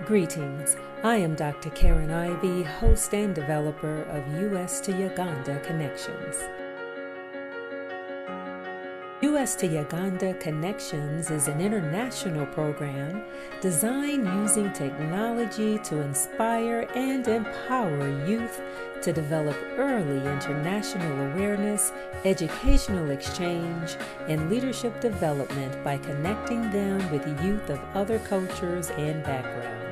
Greetings. I am Dr. Karen Ivy, host and developer of US to Uganda Connections. US to Uganda Connections is an international program designed using technology to inspire and empower youth to develop early international awareness, educational exchange, and leadership development by connecting them with youth of other cultures and backgrounds.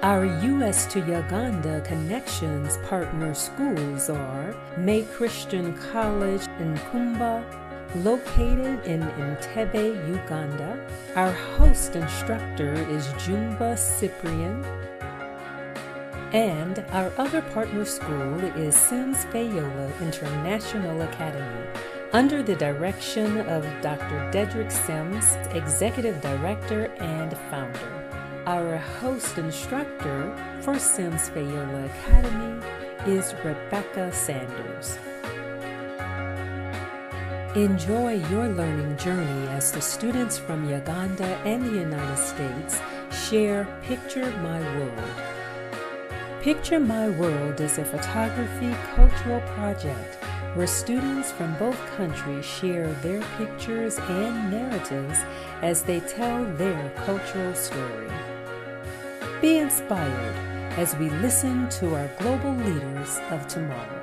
Our US to Uganda Connections partner schools are May Christian College in Kumba, located in Entebbe, Uganda. Our host instructor is Jumba Cyprian. And our other partner school is Sims Fayola International Academy, under the direction of Dr. Dedrick Sims, Executive Director and Founder. Our host instructor for Sims Fayola Academy is Rebecca Sanders. Enjoy your learning journey as the students from Uganda and the United States share Picture My World. Picture My World is a photography cultural project where students from both countries share their pictures and narratives as they tell their cultural story. Be inspired as we listen to our global leaders of tomorrow.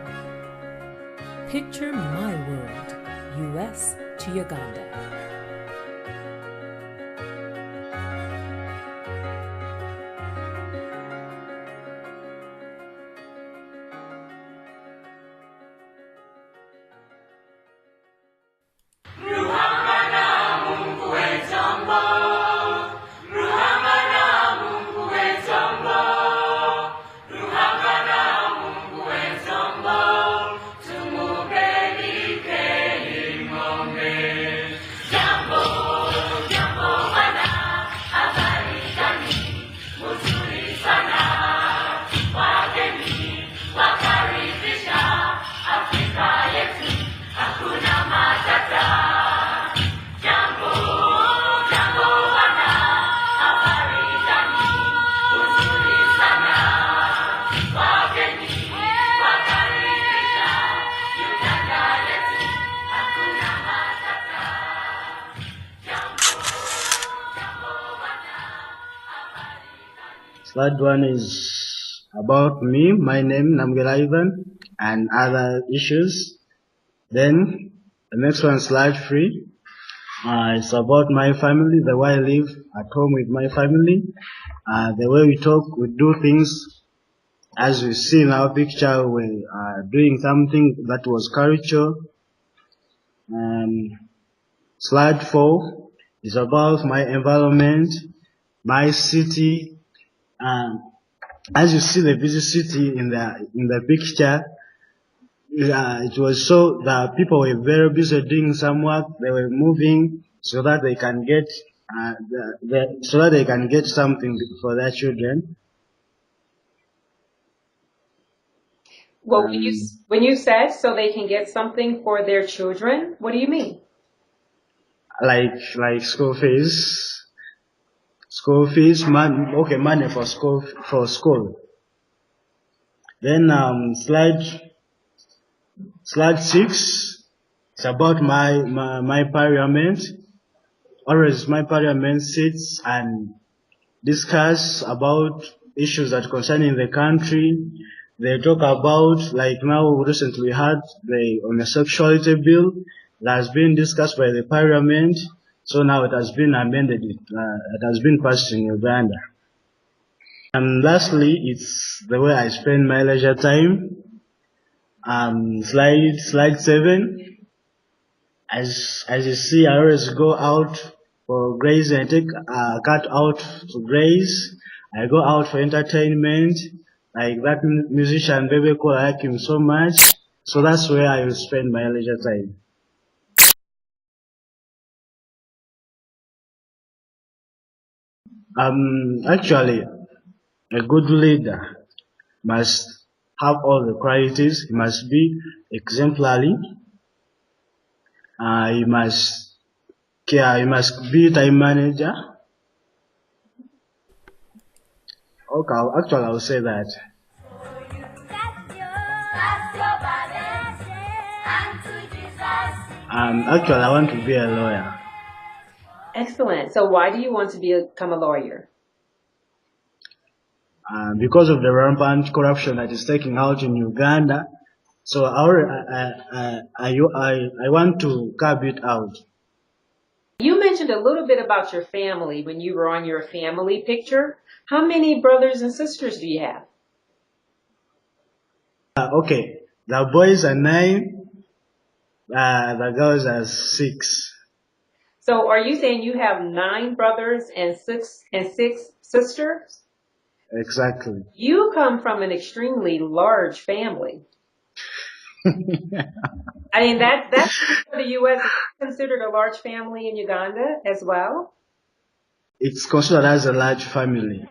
Picture My World, US to Uganda. Slide one is about me, my name, Ivan, and other issues. Then the next one, slide three, is about my family, the way I live at home with my family, the way we talk, we do things. As we see in our picture, we are doing something that was culture. Slide four is about my environment, my city. As you see the busy city in the picture, it was so that people were very busy doing some work. They were moving so that they can get something for their children. Well, when you said so they can get something for their children, what do you mean? Like school fees. Money for school. Then slide six, it's about my parliament. Always my parliament sits and discuss about issues that concerning the country. They talk about, like now recently we had on the sexuality bill that has been discussed by the parliament. So now it has been amended, it has been passed in Uganda. And lastly, it's the way I spend my leisure time. Slide seven. As you see, I always go out for grazing. I take a cat out to graze. I go out for entertainment. Like that musician, Baby Cole, I like him so much. So that's where I will spend my leisure time. Actually, a good leader must have all the qualities. He must be exemplary. He must care. He must be time manager. Okay, actually, I'll say that. Actually, I want to be a lawyer. Excellent. So why do you want to become a lawyer? Because of the rampant corruption that is taking out in Uganda. So I want to curb it out. You mentioned a little bit about your family when you were on your family picture. How many brothers and sisters do you have? Okay, the boys are 9, the girls are 6. So are you saying you have 9 brothers and six sisters? Exactly. You come from an extremely large family. I mean, that's for the U.S. considered a large family in Uganda as well? It's considered as a large family.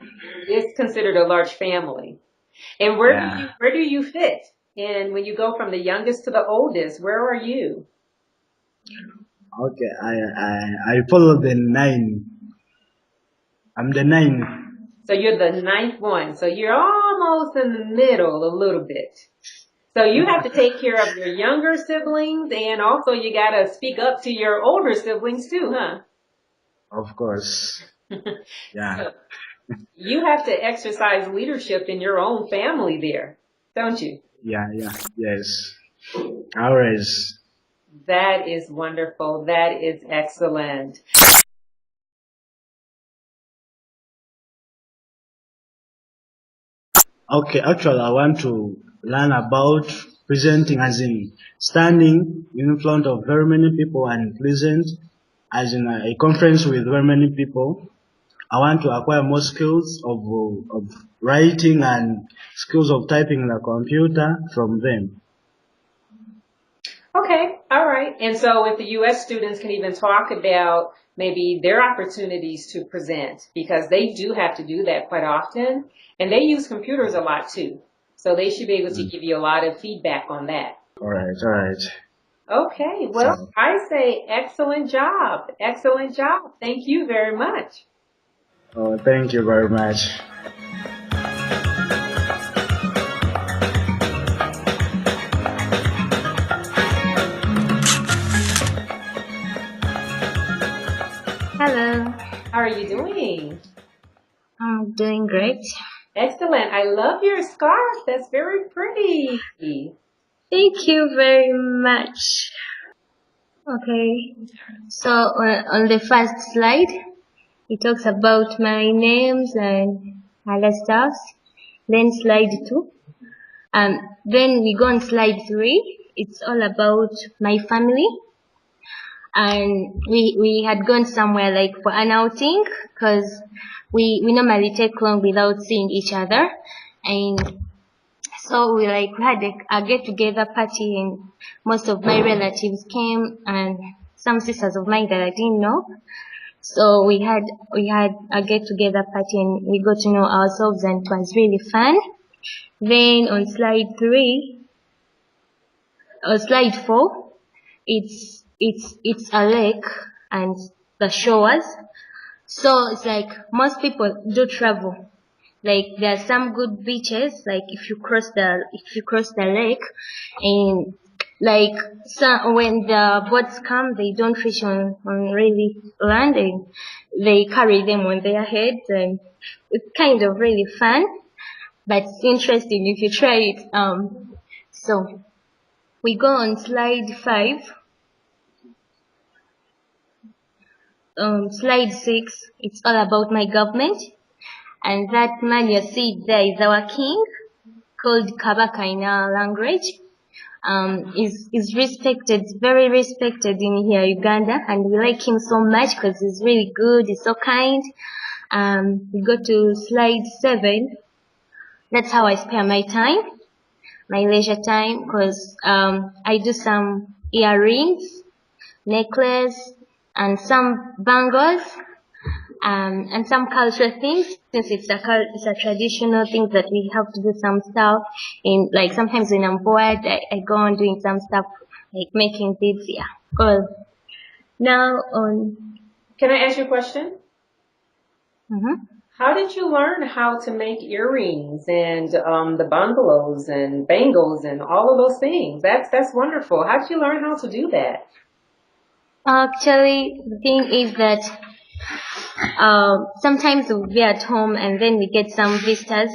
It's considered a large family. And where do you fit? And when you go from the youngest to the oldest, where are you? Okay, I follow the 9. I'm the 9. So you're the 9th one. So you're almost in the middle a little bit. So you have to take care of your younger siblings, and also you got to speak up to your older siblings too, huh? Of course. Yeah. So you have to exercise leadership in your own family there, don't you? Yeah, yes. Always. That is wonderful. That is excellent. Okay, actually, I want to learn about presenting, as in standing in front of very many people and present, as in a conference with very many people. I want to acquire more skills of writing and skills of typing in the computer from them. Okay, all right. And so if the U.S. students can even talk about maybe their opportunities to present, because they do have to do that quite often, and they use computers a lot too. So they should be able to give you a lot of feedback on that. All right. Okay, well, I say excellent job. Excellent job. Thank you very much. Oh, thank you very much. Hello, How are you doing? I'm doing great. Excellent. I love your scarf. That's very pretty. Thank you very much. Okay, so on the first slide, it talks about my names and other stuff. Then slide 2. Then we go on slide 3. It's all about my family. And we had gone somewhere like for an outing because we normally take long without seeing each other. And so we had a get together party, and most of my relatives came and some sisters of mine that I didn't know. So we had a get together party and we got to know ourselves, and it was really fun. Then on slide 4, it's a lake and the shores. So it's like most people do travel. Like there are some good beaches, like if you cross the lake, and like when the boats come, they don't fish on really land, and they carry them on their heads, and it's kind of really fun, but it's interesting if you try it. So we go on slide 5. Slide 6, it's all about my government. And that man you see there is our king, called Kabaka in our language. Is respected, very respected in here, Uganda, and we like him so much because he's really good, he's so kind. We go to slide 7. That's how I spare my time, my leisure time, because I do some earrings, necklace, and some bangles. And some cultural things, since it's a traditional thing that we have to do some stuff. And like sometimes when I'm bored, I go on doing some stuff like making beads. Yeah, cool. Now on. Can I ask you a question? Mm-hmm. How did you learn how to make earrings and the bungalows and bangles and all of those things? That's wonderful. How did you learn how to do that? Actually, the thing is that sometimes we'll be at home and then we get some visitors,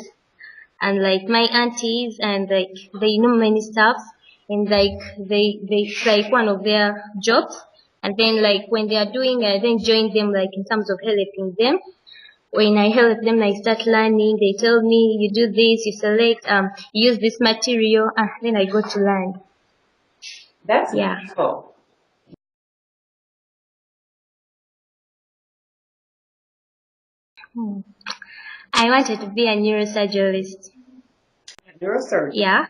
and like my aunties, and like they know many stuff, and like they it's like one of their jobs. And then like when they are doing, I then join them like in terms of helping them. When I help them, I start learning. They tell me, you do this, you select, you use this material, and then I go to learn. That's Yeah. wonderful. I wanted to be a neurosurgeonist. Neurosurgeon. Yeah.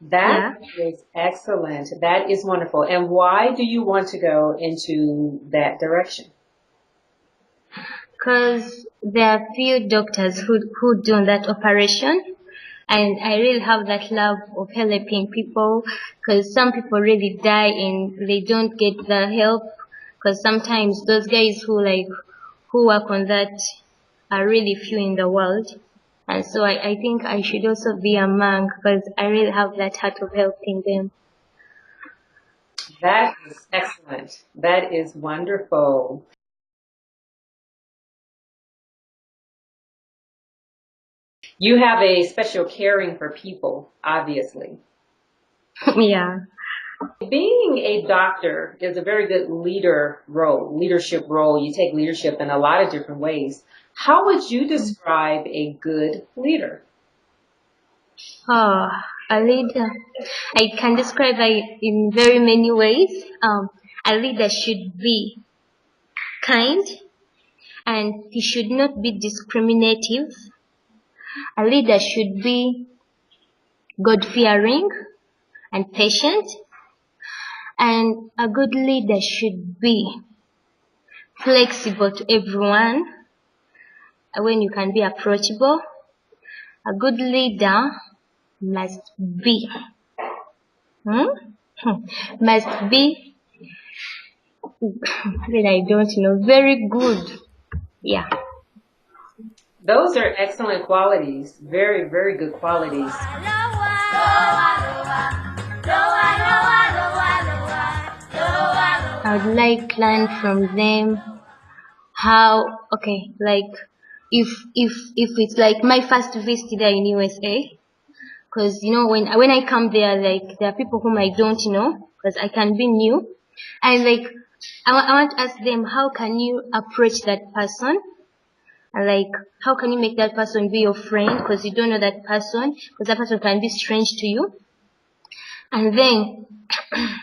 That Yeah. is excellent. That is wonderful. And why do you want to go into that direction? Because there are few doctors who do that operation, and I really have that love of helping people, because some people really die and they don't get the help, because sometimes those guys who work on that are really few in the world. And so I think I should also be a monk, because I really have that heart of helping them. That is excellent. That is wonderful. You have a special caring for people, obviously. Yeah. Being a doctor is a very good leadership role. You take leadership in a lot of different ways. How would you describe a good leader? Oh, a leader. I can describe it in very many ways. A leader should be kind, and he should not be discriminative. A leader should be God-fearing and patient, and a good leader should be flexible to everyone when you can be approachable. A good leader must be must be then I don't know, very good. Yeah. Those are excellent qualities. Very, very good qualities. I would like to learn from them how, okay, like if it's like my first visit there in USA, because you know when I come there, like there are people whom I don't know, because I can be new, and like I want to ask them, how can you approach that person, and like how can you make that person be your friend, because you don't know that person, because that person can be strange to you. And then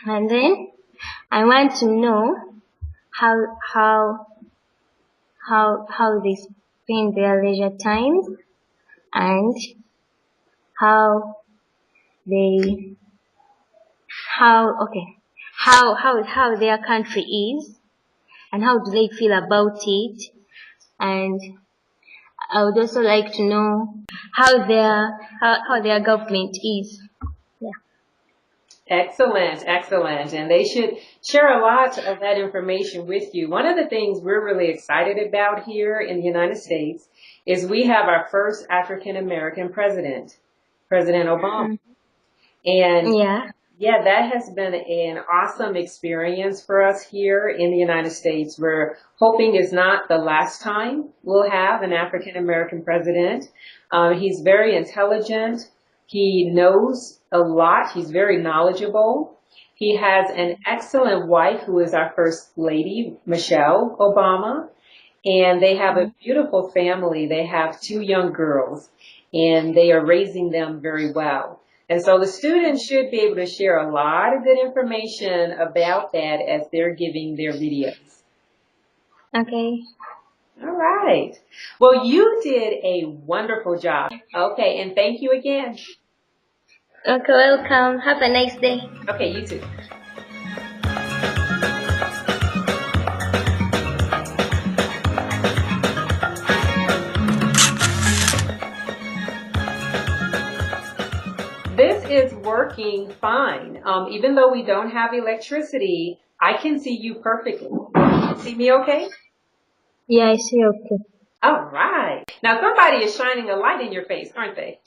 and then I want to know how how how they spend their leisure times, and how they how their country is, and how do they feel about it. And I would also like to know how their government is. Yeah. Excellent, excellent. And they should share a lot of that information with you. One of the things we're really excited about here in the United States is we have our first African American president, President Obama. And yeah, that has been an awesome experience for us here in the United States. We're hoping it's not the last time we'll have an African American president. He's very intelligent. He knows a lot. He's very knowledgeable. He has an excellent wife who is our First Lady, Michelle Obama. And they have a beautiful family. They have 2 young girls, and they are raising them very well. And so the students should be able to share a lot of good information about that as they're giving their videos. Okay. All right. Well, you did a wonderful job. Okay, and thank you again. Okay, welcome. Have a nice day. Okay, you too. This is working fine. Even though we don't have electricity, I can see you perfectly. See me okay? Yeah, I see. Okay. All right. Now somebody is shining a light in your face, aren't they?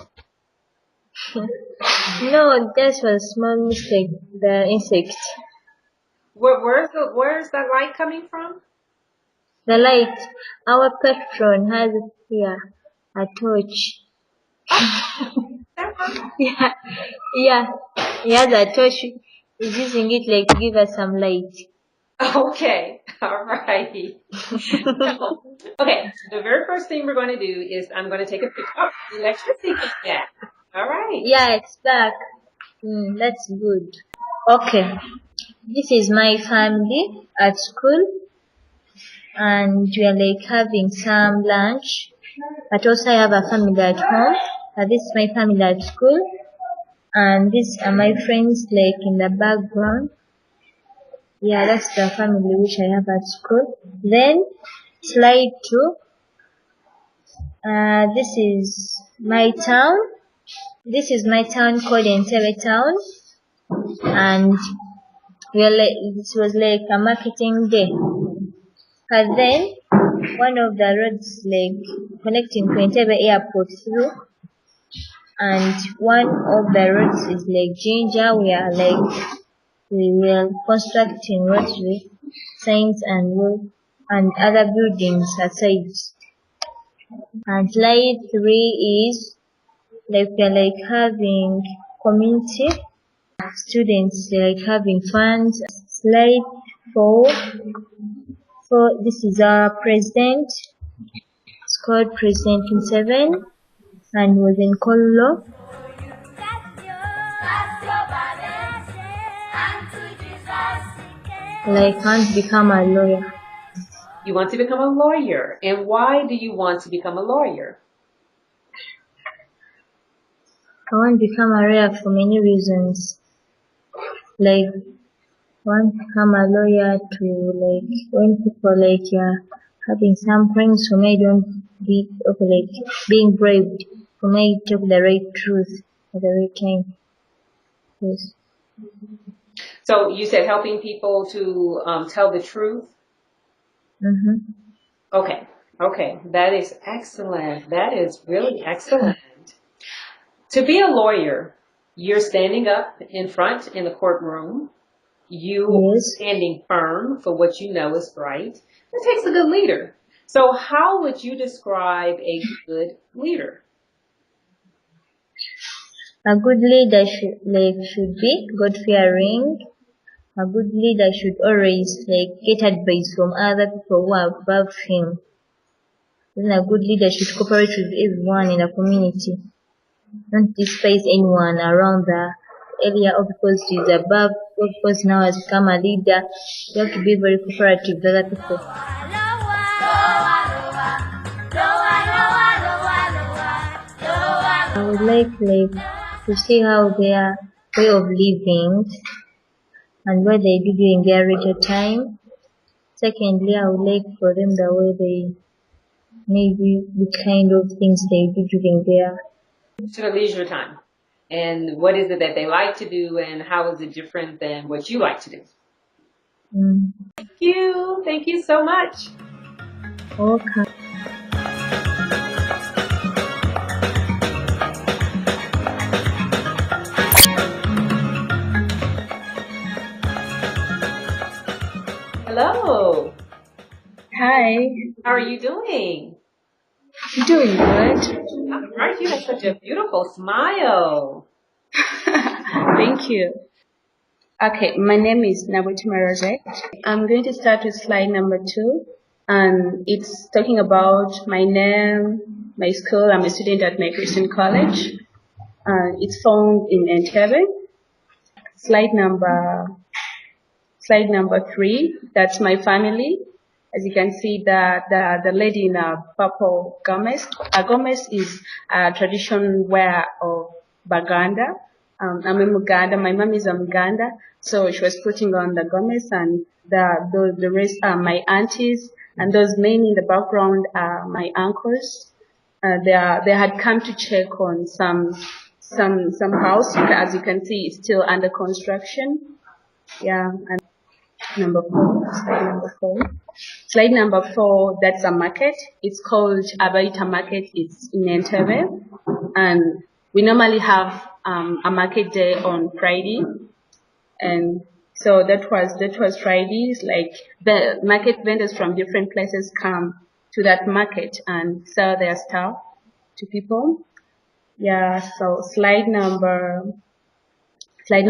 No, that's a small mistake. The insect. Where's that light coming from? The light. Our patron has here a torch. Yeah, yeah. He has a torch. He's using it like to give us some light. Okay. All right. Okay. The very first thing we're going to do is I'm going to take a picture. Oh, the electricity is back. All right. Yeah, it's back. That's good. Okay. This is my family at school, and we are like having some lunch. But also I have a family at home. This is my family at school, and these are my friends like in the background. Yeah, that's the family which I have at school. Then slide 2. This is my town. This is my town called Entebbe Town, and this was like a marketing day. But then one of the roads like connecting to Entebbe airport through, and one of the roads is like Ginger. We were constructing roads with signs and other buildings aside. And slide 3 is like we are like having community students like having fun. Slide 4. This is our president. It's called President Museveni, and was in Kolo. Like, I want to become a lawyer. You want to become a lawyer. And why do you want to become a lawyer? I want to become a lawyer for many reasons. Like, I want to become a lawyer to like when people like having some crimes for me don't be like being brave for me to talk the right truth at the right time. Yes. So you said helping people to tell the truth? Mm-hmm. Okay. That is excellent. That is really excellent. To be a lawyer, you're standing up in front in the courtroom. You are standing firm for what you know is right. That takes a good leader. So how would you describe a good leader? A good leader should be God-fearing. A good leader should always like get advice from other people who are above him. Then a good leader should cooperate with everyone in the community. Don't despise anyone around the area or because he's above or because now has become a leader. You have to be very cooperative with other people. I would like to see how their way of living and what they do during their leisure time. Secondly, I would like for them the way they maybe the kind of things they do during their leisure time. And what is it that they like to do and how is it different than what you like to do? Thank you. Thank you so much. Okay. Hello. Hi. How are you doing? Doing good. All right, you have such a beautiful smile. Thank you. Okay, my name is Nabutima Rosette. I'm going to start with slide number 2, and it's talking about my name, my school. I'm a student at my Christian college. It's found in Entebbe. Slide number 3, that's my family. As you can see, the lady in a purple garment. A garment is a traditional wear of Baganda. I'm in Uganda. My mom is from Uganda, so she was putting on the garments, and the rest are my aunties, and those men in the background are my uncles. They had come to check on some house. As you can see, it's still under construction. Yeah, and slide number 4. Slide number 4, that's a market. It's called Ivyqten Market. It's in Entebbe. And we normally have a market day on Friday. And so that was Fridays. Like the market vendors from different places come to that market and sell their stuff to people. Yeah, so slide number 5. Slide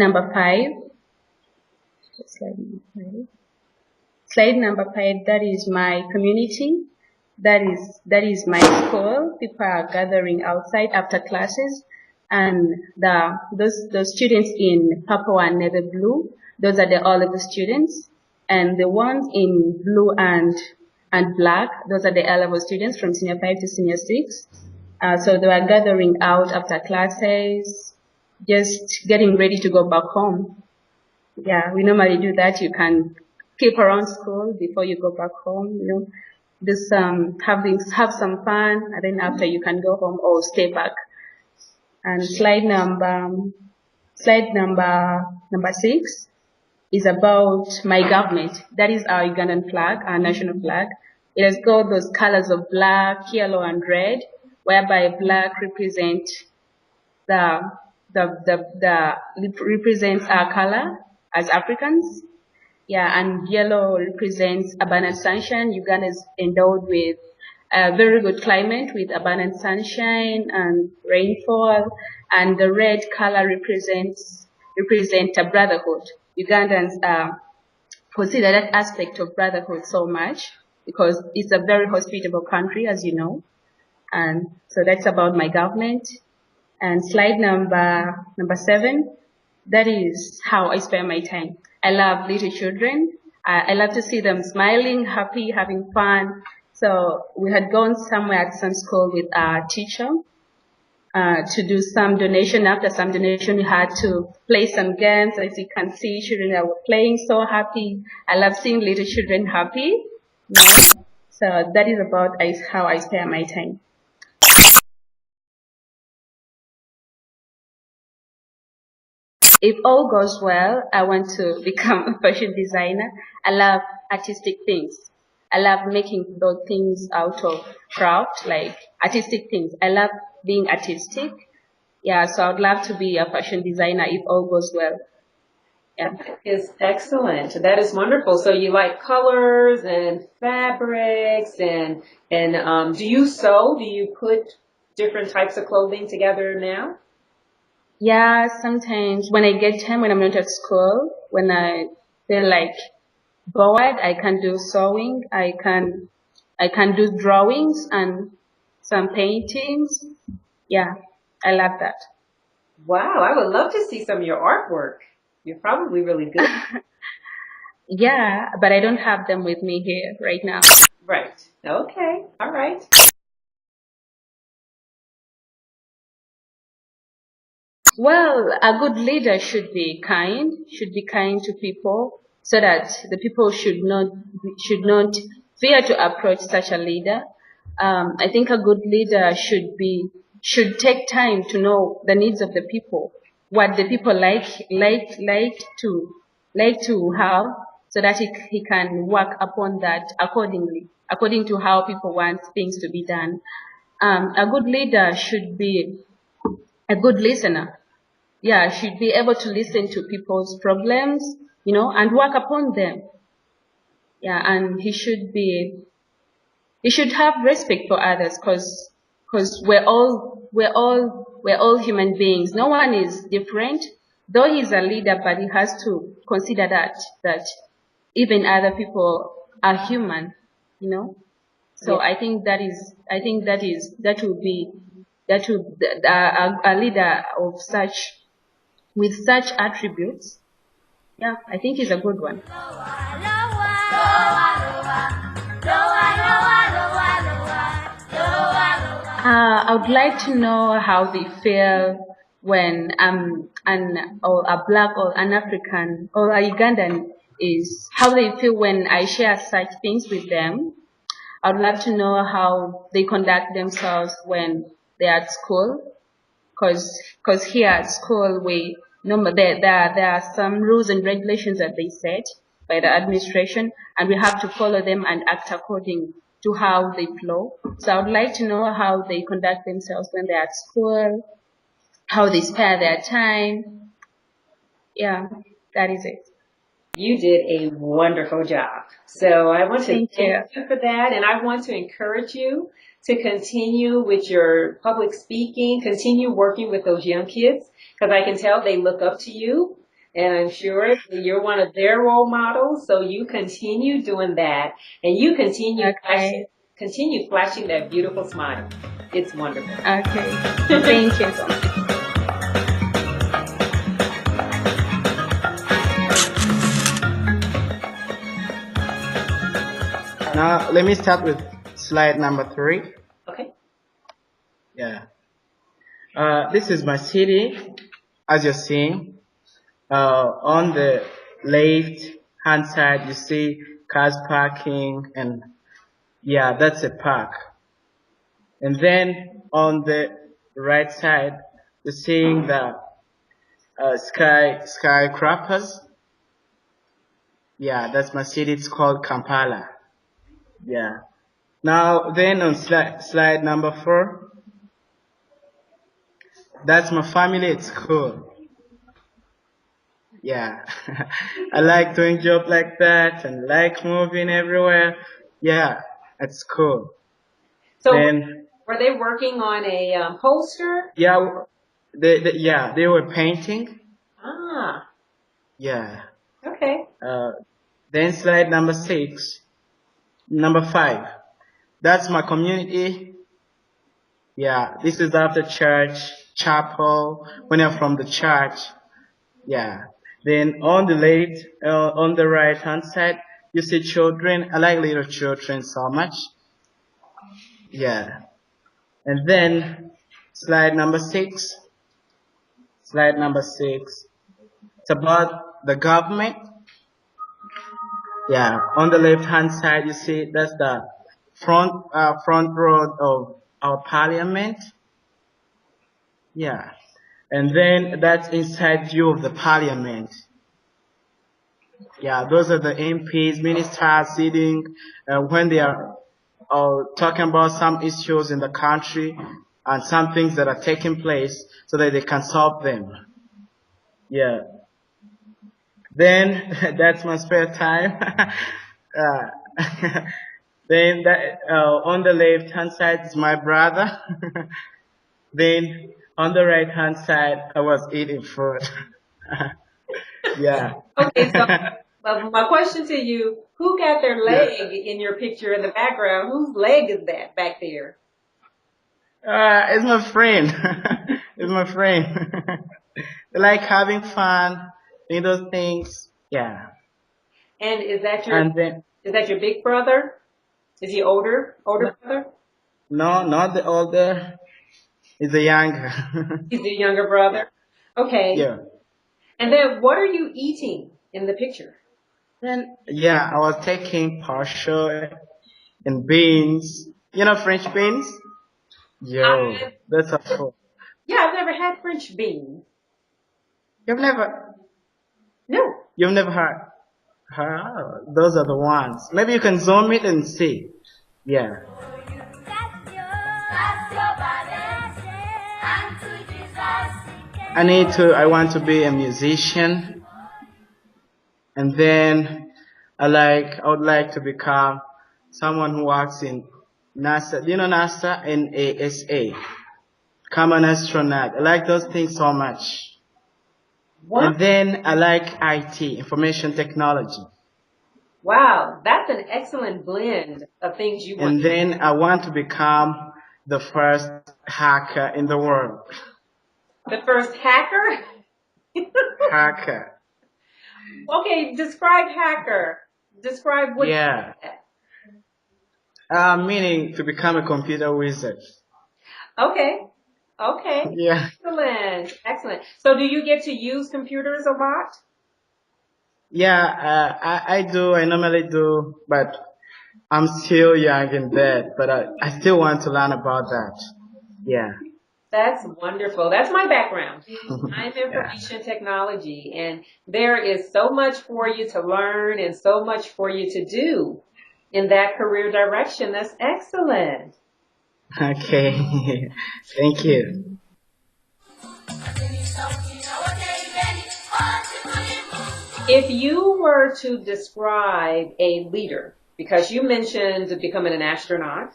number 5, that is my community. That is my school. People are gathering outside after classes, and those students in purple and navy blue, those are the O-level students, and the ones in blue and black, those are the A-level students from senior 5 to senior 6. So they were gathering out after classes, just getting ready to go back home. Yeah, we normally do that. You can keep around school before you go back home, you know. Just have some fun, and then after you can go home or stay back. And slide number 6 is about my government. That is our Ugandan flag, our national flag. It has got those colors of black, yellow, and red, whereby black represents represents our color as Africans. Yeah, and yellow represents abundant sunshine. Uganda is endowed with a very good climate with abundant sunshine and rainfall. And the red color represents a brotherhood. Ugandans consider that aspect of brotherhood so much because it's a very hospitable country, as you know. And so that's about my government. And slide number 7, that is how I spend my time. I love little children. I love to see them smiling, happy, having fun. So we had gone somewhere at some school with our teacher to do some donation. After some donation, we had to play some games. As you can see, children are playing so happy. I love seeing little children happy. You know? So that is about how I spend my time. If all goes well, I want to become a fashion designer. I love artistic things. I love making those things out of craft, like artistic things. I love being artistic. Yeah, so I'd love to be a fashion designer if all goes well. Yeah. That is excellent. That is wonderful. So you like colors and fabrics and do you sew? Do you put different types of clothing together now? Yeah, sometimes when I get time, when I'm not at school, when I feel like bored, I can do sewing. I can do drawings and some paintings. Yeah, I love that. Wow, I would love to see some of your artwork. You're probably really good. Yeah, but I don't have them with me here right now. Right. Okay. All right. Well, a good leader should be kind to people, so that the people should not fear to approach such a leader. I think a good leader should take time to know the needs of the people, what the people like to have, so that he can work upon that according to how people want things to be done. A good leader should be a good listener. Yeah, should be able to listen to people's problems, you know, and work upon them. Yeah, and he should have respect for others, because we're all human beings. No one is different. Though he's a leader, but he has to consider that even other people are human, you know. So yeah. I think that would be a leader of with such attributes. Yeah, I think he's a good one. I would like to know how they feel when a black or an African or a Ugandan is, how they feel when I share such things with them. I would love to know how they conduct themselves when they're at school, because here at school there are some rules and regulations that they set. by the administration, and we have to follow them and act according to how they flow. So I would like to know how they conduct themselves when they're at school, how they spare their time. Yeah, that is it. You did a wonderful job. So I want to Thank you. thank you for that, and I want to encourage you to continue with your public speaking, continue working with those young kids, because I can tell they look up to you, and I'm sure you're one of their role models. So you continue doing that, and you continue flashing that beautiful smile. It's wonderful. Okay. Thank you so much. Now, let me start with slide number 3. Okay. Yeah. This is my city, as you're seeing. On the left-hand side, you see cars parking, and yeah, that's a park. And then on the right side, you're seeing the skyscrapers. Yeah, that's my city. It's called Kampala. Yeah. Now, then on slide number 4, that's my family at school. Yeah. I like doing job like that and like moving everywhere. Yeah, at school. So Then, were they working on a poster? yeah, they were painting. Ah, Yeah. okay. Then slide number 5. That's my community. Yeah, this is after church, chapel, when you're from the church. Yeah. Then on the right hand side, you see children. I like little children so much. Yeah. And then slide number 6. It's about the government. Yeah. On the left hand side, you see that's the front road of our parliament. Yeah. And then that's inside view of the parliament. Yeah, those are the MPs, ministers sitting when they are talking about some issues in the country and some things that are taking place so that they can solve them. Yeah. Then that's my spare time. Then on the left hand side is my brother. Then on the right hand side, I was eating food. Yeah. Okay, so my question to you, who got their leg in your picture in the background? Whose leg is that back there? It's my friend. It's my friend. They like having fun, doing those things. Yeah. And is that And then, your big brother? Is he older brother? no, not the older. It's the younger. He's the younger brother. Okay. Yeah. And then what are you eating in the picture? Then, yeah, I was taking partial and beans. You know French beans? Yo, that's a cool. Yeah, I've never had French beans. You've never? No. You've never had? Those are the ones. Maybe you can zoom it and see. Yeah. I want to be a musician. And then I would like to become someone who works in NASA. Do you know NASA? NASA. Become an astronaut. I like those things so much. What? And then I like IT, information technology. Wow, that's an excellent blend of things you want. And then I want to become the first hacker in the world. The first hacker? Hacker. Okay, describe hacker. Describe what. Yeah. Meaning to become a computer wizard. Okay. Okay. Yeah. Excellent. So do you get to use computers a lot? Yeah, I do. I normally do, but I'm still young in that. But I still want to learn about that. Yeah. That's wonderful. That's my background. I'm information technology, and there is so much for you to learn and so much for you to do in that career direction. That's excellent. Okay. Thank you. If you were to describe a leader, because you mentioned becoming an astronaut,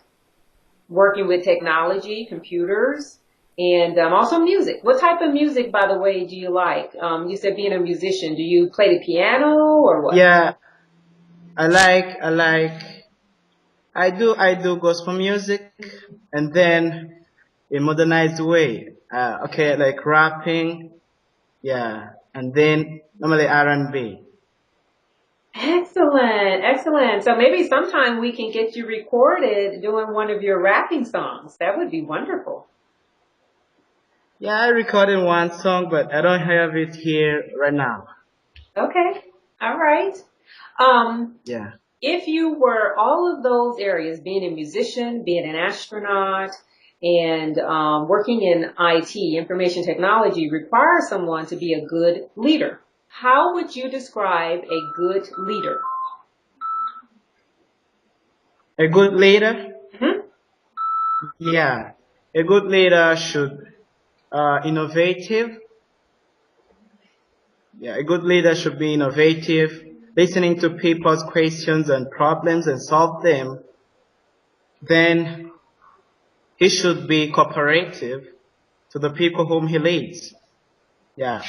working with technology, computers, and also music. What type of music, by the way, do you like? You said being a musician. Do you play the piano or what? Yeah, I do gospel music, and then in modernized way. Okay, like rapping, yeah, and then normally R&B. Excellent, excellent. So maybe sometime we can get you recorded doing one of your rapping songs. That would be wonderful. Yeah, I recorded one song, but I don't have it here right now. Okay, all right. Yeah. If you were all of those areas, being a musician, being an astronaut, and working in IT, information technology, requires someone to be a good leader. How would you describe a good leader? A good leader? Mm-hmm. Yeah. A good leader should innovative. Yeah, a good leader should be innovative, listening to people's questions and problems and solve them. Then he should be cooperative to the people whom he leads. Yeah.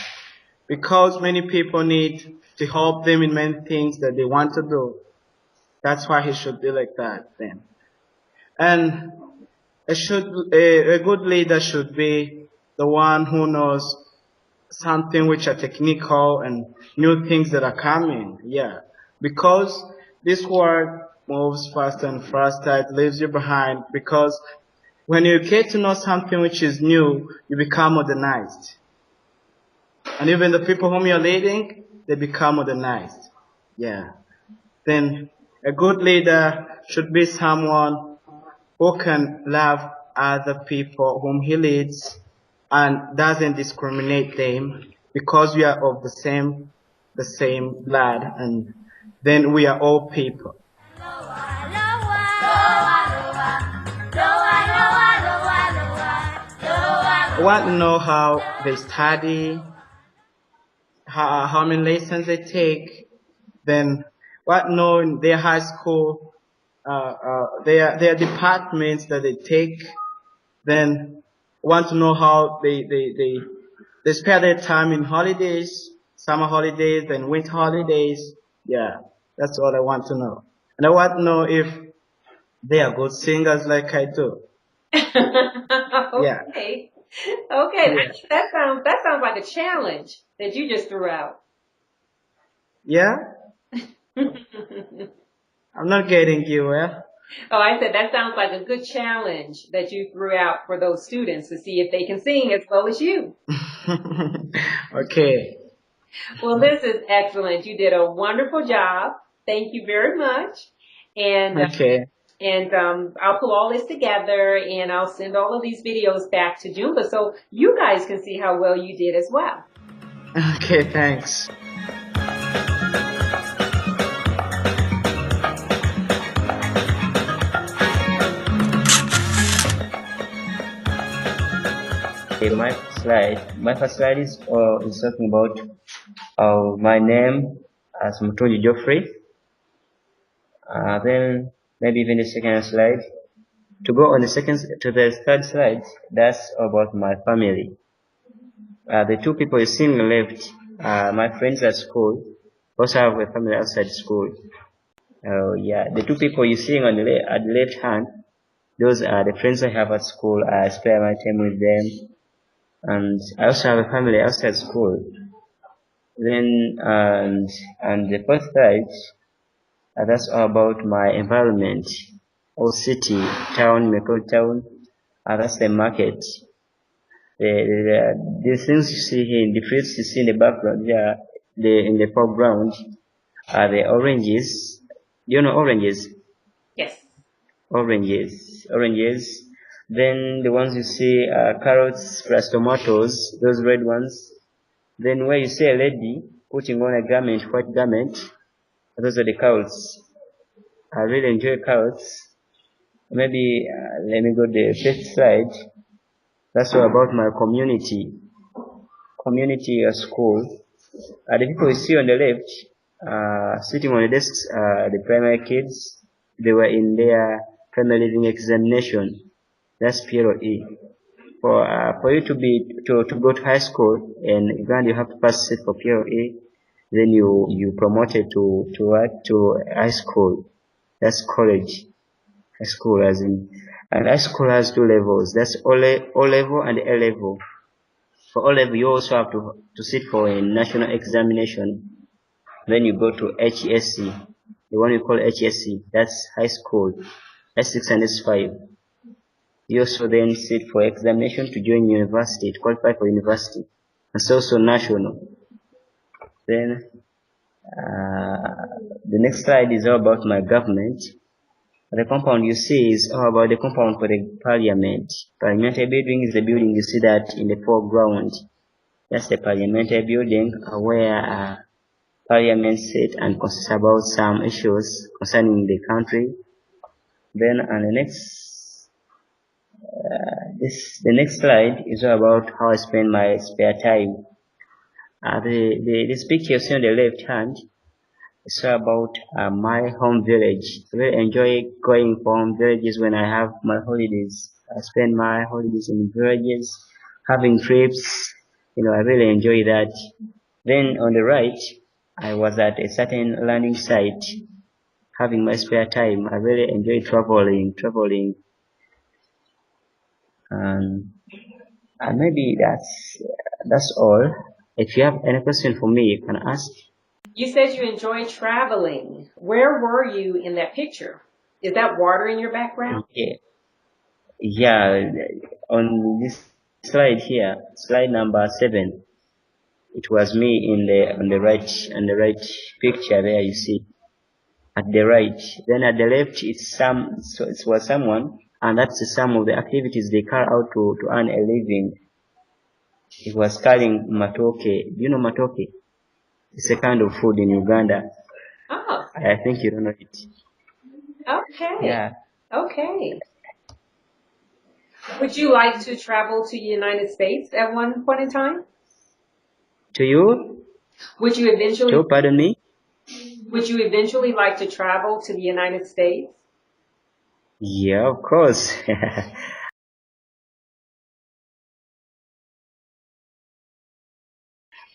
Because many people need to help them in many things that they want to do. That's why he should be like that then. And a good leader should be the one who knows something which are technical and new things that are coming. Yeah. Because this world moves faster and faster, it leaves you behind. Because when you get to know something which is new, you become modernized. And even the people whom you're leading, they become modernized. Yeah. Then a good leader should be someone who can love other people whom he leads and doesn't discriminate them because we are of the same blood, and then we are all people. I want to know how they study, how many lessons they take, then what know in their high school, their departments that they take, then want to know how they spend their time in holidays, summer holidays and winter holidays. Yeah, that's all I want to know. And I want to know if they are good singers like I do. Yeah. Okay. Okay. Yeah. That sounds like a challenge that you just threw out. Yeah? I'm not getting you, well. Oh, I said that sounds like a good challenge that you threw out for those students to see if they can sing as well as you. Okay. Well, this is excellent. You did a wonderful job. Thank you very much. And Okay. I'll pull all this together and I'll send all of these videos back to Jumba so you guys can see how well you did as well. Okay, thanks. My first slide is talking about my name as Mutunji Geoffrey. Then maybe even the second slide. To go on to the third slide, that's about my family. The two people you see on the left are my friends at school. Also have a family outside school. Yeah, the two people you see on at the left hand, those are the friends I have at school. I spend my time with them. And I also have a family outside school. Then, and the first slide, that's all about my environment, or city, town, town, that's the market. The things you see here, the fruits you see in the background, yeah, in the foreground, are the oranges. Do you know oranges? Yes. Oranges. Then the ones you see are carrots plus tomatoes, those red ones. Then where you see a lady putting on a garment, white garment, those are the carrots. I really enjoy carrots. Maybe let me go to the fifth slide. That's all about my community. Community school. The people you see on the left, sitting on the desks, the primary kids. They were in their primary living examination. That's period E. For you to go to high school in Uganda, you have to pass it for period A. Then you promoted to what? To high school. That's college. High school and high school has two levels. That's O level and A level. For O level, you also have to sit for a national examination. Then you go to HSC, the one you call HSC. That's high school. S6 and S5. You also then sit for examination to join university, to qualify for university. And so also national. Then the next slide is all about my government. The compound you see is all about the compound for the parliament. Parliamentary building is the building you see that in the foreground. That's the parliamentary building where parliament sit and consists about some issues concerning the country. Then on the next slide is all about how I spend my spare time. This picture you see on the left hand is all about my home village. I really enjoy going from villages when I have my holidays. I spend my holidays in villages, having trips. I really enjoy that. Then on the right, I was at a certain learning site, having my spare time. I really enjoy traveling. And maybe that's all. If you have any question for me, you can ask. You said you enjoy traveling. Where were you in that picture? Is that water in your background? Yeah. On this slide here, slide number 7, it was me on the right picture there. You see, at the right. Then at the left, it was someone, and that's some of the activities they carry out to earn a living. It was carrying matoke. Do you know matoke? It's a kind of food in Uganda. Oh. I think you don't know it. Okay. Yeah. Okay. Would you like to travel to the United States at one point in time? To you? Would you eventually? Pardon me? Would you eventually like to travel to the United States? Yeah, of course.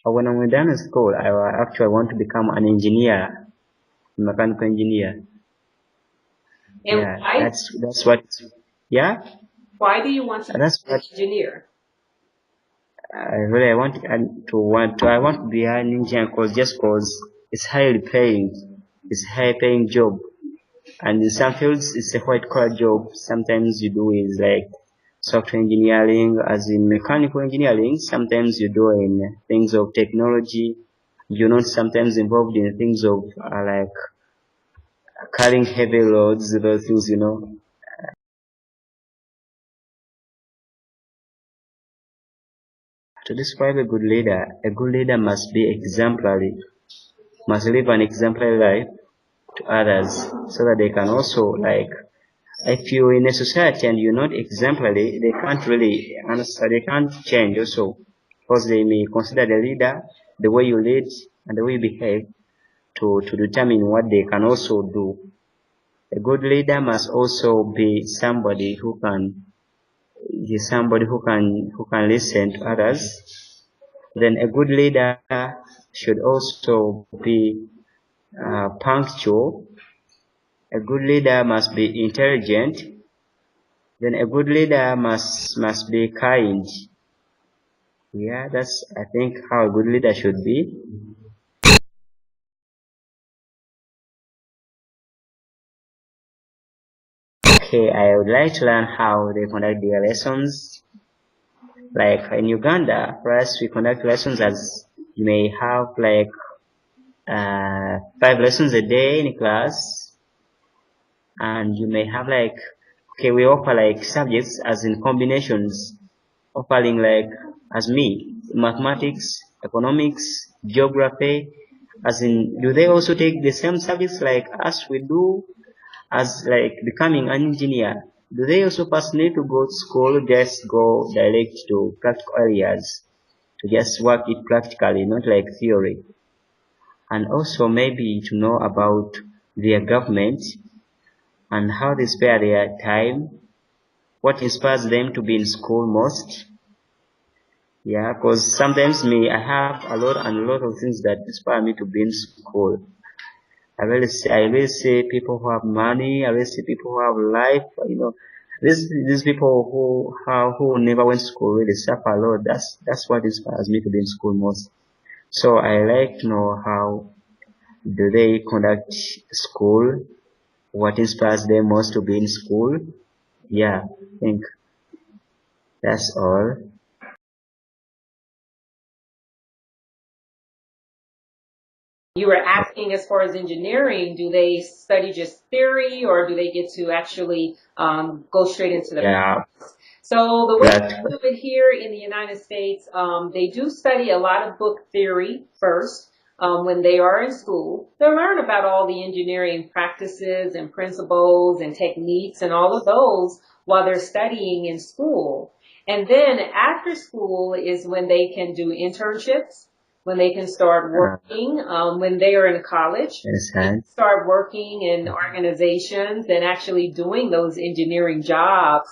When I'm done with school, I actually want to become an engineer, a mechanical engineer. And yeah, why? that's what. Yeah. Why do you want to be an engineer? I want to be an engineer because it's highly paying. It's a high paying job. And in some fields, it's a white collar job. Sometimes you do is like software engineering, as in mechanical engineering. Sometimes you do in things of technology. You're not sometimes involved in things of like carrying heavy loads, those things, To describe a good leader must be exemplary, must live an exemplary life to others, so that they can also if you're in a society and you're not exemplary, they can't really answer, they can't change also, because they may consider the leader, the way you lead and the way you behave to determine what they can also do. A good leader must also be somebody who can listen to others. Then a good leader should also be punctual. A good leader must be intelligent. Then a good leader must be kind. Yeah, that's I think how a good leader should be. Okay, I would like to learn how they conduct their lessons. Like in Uganda, for us, we conduct lessons as you may have 5 lessons a day in class, and you may have Okay, we offer like subjects as in combinations, offering like as me, mathematics, economics, geography, as in, do they also take the same subjects like us we do, as like becoming an engineer? Do they also personally to go to school, just go direct to practical areas, to just work it practically, not like theory? And also maybe to know about their government and how they spare their time, what inspires them to be in school most. Yeah, because sometimes me, I have a lot of things that inspire me to be in school. I really see people who have money. I really see people who have life. These people who never went to school really suffer a lot. That's what inspires me to be in school most. So I like to know how do they conduct school. What inspires them most to be in school. Yeah, I think that's all. You were asking as far as engineering, do they study just theory or do they get to actually go straight into the Yeah, So the way that we do it here in the United States, they do study a lot of book theory first when they are in school. They learn about all the engineering practices and principles and techniques and all of those while they're studying in school. And then after school is when they can do internships, when they can start working, when they are in college, they can start working in organizations and actually doing those engineering jobs.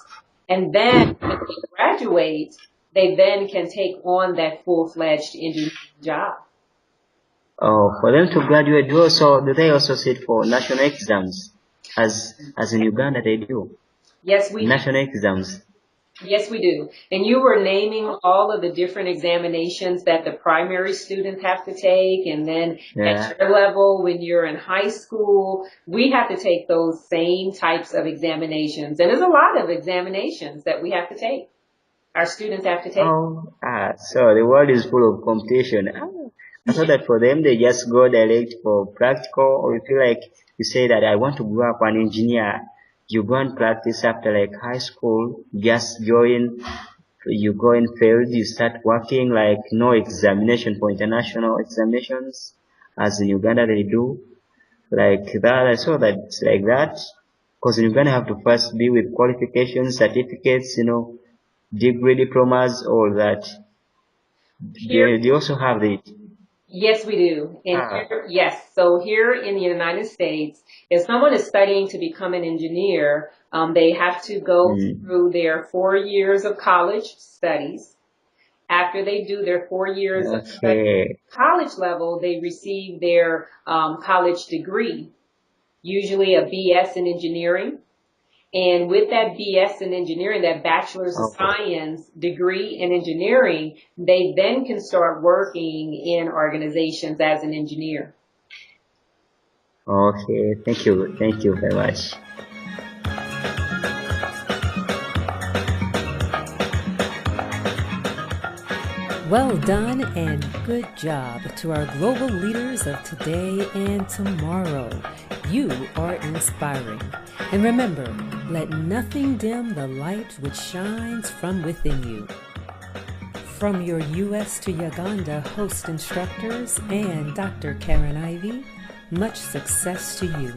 And then when they graduate, they then can take on that full-fledged engineering job. Oh, for them to graduate, do they also sit for national exams, as in Uganda they do? Yes, we do. National exams. Yes, we do. And you were naming all of the different examinations that the primary students have to take, and then at your level, when you're in high school, we have to take those same types of examinations. And there's a lot of examinations that we have to take. Our students have to take. So the world is full of competition. I thought that for them, they just go direct for practical, or you feel like you say that I want to grow up an engineer. You go and practice after like high school, just join, you go in field, you start working, like no examination for international examinations, as in Uganda they do. Like that, I saw that it's like that, because in Uganda you have to first be with qualifications, certificates, degree, diplomas, all that. They also have the... Yes, we do. And yes, so here in the United States, if someone is studying to become an engineer, they have to go through their 4 years of college studies. After they do their 4 years of study, college level, they receive their college degree, usually a BS in engineering. And with that BS in engineering, that Bachelor's of Science degree in engineering, they then can start working in organizations as an engineer. Okay, thank you very much. Well done and good job to our global leaders of today and tomorrow. You are inspiring. And remember, let nothing dim the light which shines from within you. From your US to Uganda host instructors and Dr. Karen Ivy, much success to you.